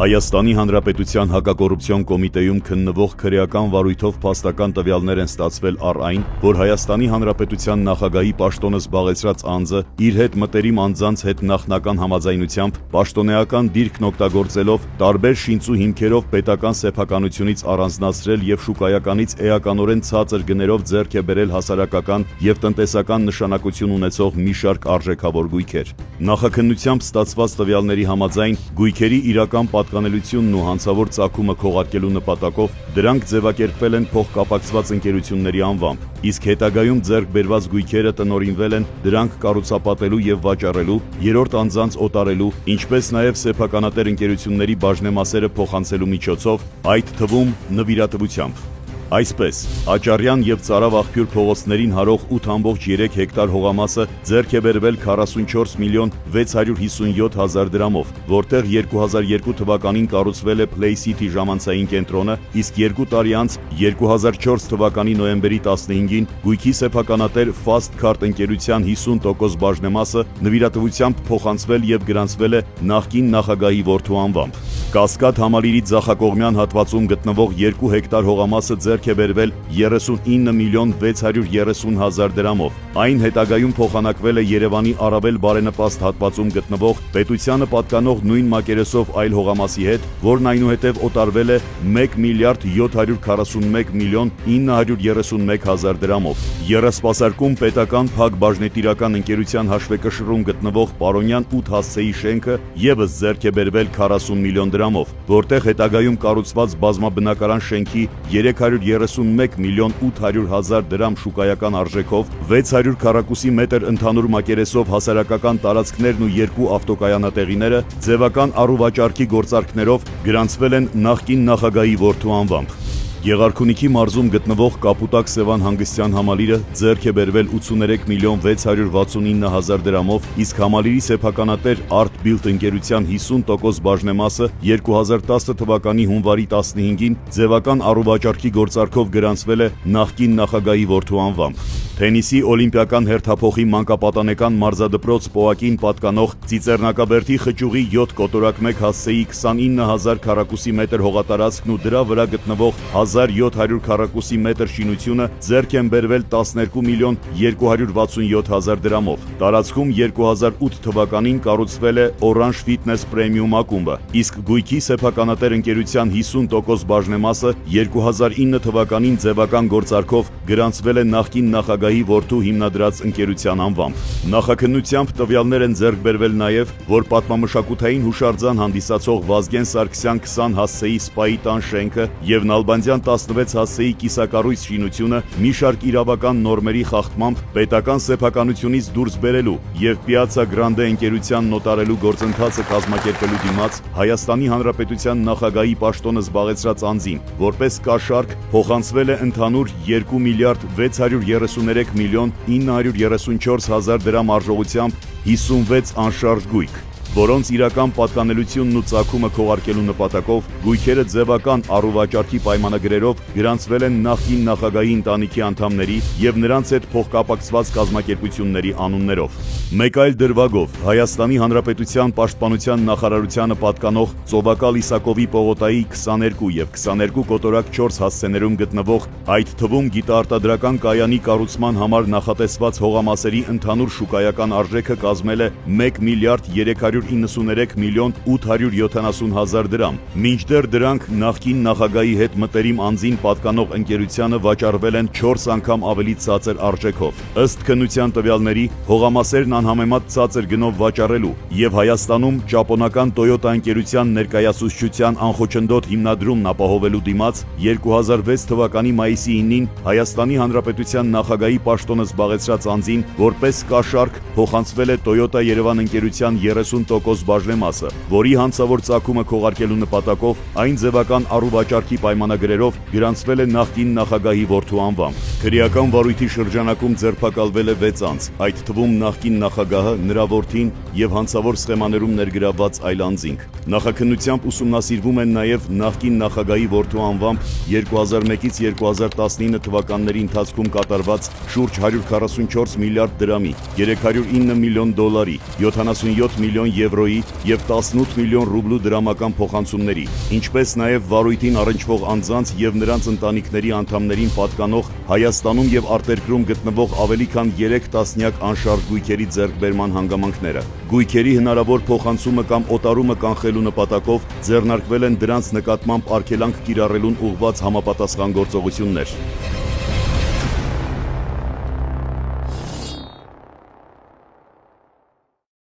Հայաստանի Հանրապետության հակակոռուպցիոն կոմիտեում քննվող քրեական վարույթով փաստական տվյալներ են ստացվել առ այն, որ Հայաստանի Հանրապետության նախագահի պաշտոնը զբաղեցրած անձը իր հետ մտերիմ անձանց հետ նախնական համաձայնությամբ պաշտոնեական դիրքն օգտագործելով տարբեր շինծ ու հիմքերով պետական սեփականությունից առանձնացրել եւ շուկայականից էականորեն ցածր գներով ձեռք է բերել հասարակական եւ տնտեսական նշանակություն ունեցող մի շարք արժեքավոր գույքեր։ Նախաքննությամբ ստացված տվյալների համաձայն գույքերի իրական պատկանելությունն ու հանցավոր ծագումը քողարկելու նպատակով դրանք ձևակերպվել են փոխկապակցված ընկերությունների անվամբ, իսկ հետագայում ձեռք բերված գույքերը տնօրինվել են դրանք կառուցապատելու եւ վաճառելու, երրորդ անձանց օտարելու, ինչպես նաեւ սեփականատեր ընկերությունների բաժնեմասերը փոխանցելու միջոցով, այդ թվում նվիրատվությամբ։ Այսպես, Աճարյան եւ Ծարավ աղբյուր փողոցներին հարող 8.3 հեկտար հողամասը ձեռք է բերվել 44 միլիոն 657 հազար դրամով, որտեղ 2002 թվականին կառուցվել է Play City ժամանցային կենտրոնը, իսկ 2 տարի անց 2004 թվականի նոյեմբերի 15-ին գույքի սեփականատեր Fast Card ընկերության 50% բաժնեմասը նվիրատվությամբ փոխանցվել եւ գրանցվել է նախկին նախագահի որդու անվամբ։ Կասկադ համալիրի ձախակողմյան հատվածում գտնվող 2 հեկտար հողամասը ձեռք է բերվել 39 միլիոն 630 հազար դրամով։ Այն հետագայում փոխանակվել է Երևանի առավել բարենպաստ հատվածում գտնվող պետությանը պատկանող նույն մակերեսով այլ հողամասի հետ, որն այնուհետև օտարվել է 1 միլիարդ 741 միլիոն 931 հազար դրամով։ Եռասպասարկում պետական փակ բաժնետիրական ընկերության հաշվեկշռում գտնվող Պարոնյան 8 հասցեի շենքը ևս ձեռք է բերվել 40 միլիոն դրամով, որտեղ հետագայում կառուցված բազմաբնակարան շենքի 331 միլիոն 800 հազար դրամ շուկայական արժեքով 600 քառակուսի մետր ընդհանուր մակերեսով հասարակական տարածքներն ու 2 ավտոկայանատեղիները ձևական առուվաճառքի գործարքներով գրանցվել են նախկին նախագահի որդու անվամբ։ Գեղարքունիքի մարզում գտնվող Կապուտակ Սևան հանգստյան համալիրը ձեռք է բերվել 83 միլիոն 669 հազար դրամով, իսկ համալիրի սեփականատեր Art Build ընկերության 50% բաժնեմասը 2010 թվականի հունվարի 15-ին ձևական առուվաճառքի գործարքով գրանցվել է նախկին նախագահի որդու անվամբ։ Թենիսի օլիմպիական հերթափոխի մանկապատանեկան մարզադպրոց Պոակին պատկանող Ծիծեռնակաբերդի խճուղի 7 կոտորակ 1 հասցեի 29000 քառակուսի մետր հողատարածքն ու դրա վրա գտնվող 1700 քառակուսի մետր շինությունը ձեռք են բերվել 12 միլիոն 267 հազար դրամով։ Տարածքում 2008 թվականին կառուցվել է Orange Fitness Premium ակումբը, իսկ գույքի սեփականատեր ընկերության 50% բաժնեմասը 2009 թվականին ձևական գործարքով գրանցվել է նախկին նախագահի որդու հիմնադրած ընկերության անվամբ։ Նախաքննությամբ տվյալներ են ձեռք բերվել նաև, որ պատմամշակութային հուշարձան հանդիսացող Վազգեն Սարգսյան 20 հասցեի Սպայի տան շենքը եւ Նալբանդյան 16 հասցեի կիսակառույց շինությունը մի շարք իրավական նորմերի խախտմամբ պետական սեփականությունից դուրս բերելու եւ Պիացա Գրանդե ընկերության նոտարելու գործընթացը կազմակերպելու դիմաց Հայաստանի Հանրապետության նախագահի պաշտոնը զբաղեցրած անձին, որպես կաշառք փոխանցվել է ընդհանուր 2 միլիարդ 633 միլիոն 934 հազար դրամ արժողությամբ 56 անշարժ գույք, որոնց իրական պատկանելությունն ու ծագումը քողարկելու նպատակով գույքերը ձևական առուվաճառքի պայմանագրերով գրանցվել են նախկին նախագահի ընտանիքի անդամների եւ նրանց հետ փոխկապակցված կազմակերպությունների անուններով։ Մեկ այլ դրվագով Հայաստանի Հանրապետության Պաշտպանության նախարարությանը պատկանող Ծովակալ Իսակովի պողոտայի 22 եւ 22 կոտորակ 4 հասցեներում գտնվող, այդ թվում գիտաարտադրական կայանի կառուցման համար նախատեսված հողամասերի ընդհանուր շուկայական արժեքը կազմել է 1 միլիարդ 393 միլիոն 870 հազար դրամ, մինչդեռ դրանք նախկին նախագահի հետ մտերիմ անձին պատկանող ընկերությանը վաճառվել են 4 անգամ ավելի ցածր արժեքով։ Ըստ քննության տվյալների, հողամասերն անհամեմատ ցածր գնով վաճառելու եւ Հայաստանում ճապոնական Toyota ընկերության ներկայացուցչության անխոչնդոտ հիմնադրումն ապահովելու դիմաց 2006 թվականի մայիսի 9-ին Հայաստանի Հանրապետության նախագահի պաշտոնը զբաղեցրած անձին որպես կաշառք փոխանցվել է Toyota Երևան ընկերության 30% բաժնեմասը, որի հանցավոր ծագումը քողարկելու նպատակով այն ձևական առուվաճառքի պայմանագրերով գրանցվել է նախկին նախագահի որդու անվամբ։ Քրեական վարույթի շրջանակում ձերբակալվել է 6 անձ, այդ թվում նախկին նախագահը, նրա որդին եւ հանցավոր սխեմաներում ներգրավված այլ անձինք։ Նախաքննությամբ ուսումնասիրվում են նաև նախկին նախագահի որդու անվամբ 2001-ից 2019 թվականների ընթացքում կատարված շուրջ 144 միլիարդ դրամի, 309 միլիոն դոլարի, 77 միլիոն եվրոյի և 18 միլիոն ռուբլու դրամական փոխանցումների, ինչպես նաև վարույթին առնչվող անձանց և նրանց ընտանիքների անդամներին պատկանող Հայաստանում և արտերկրում գտնվող ավելի քան 3 տասնյակ անշարժ գույքերի ձեռքբերման հանգամանքները։ Գույքերի հնարավոր փոխանցումը կամ օտարումը կանխելու նպատակով ձեռնարկվել են դրանց նկատմամբ արգելանք կիրառելուն ուղղված համապատասխան գործողություններ։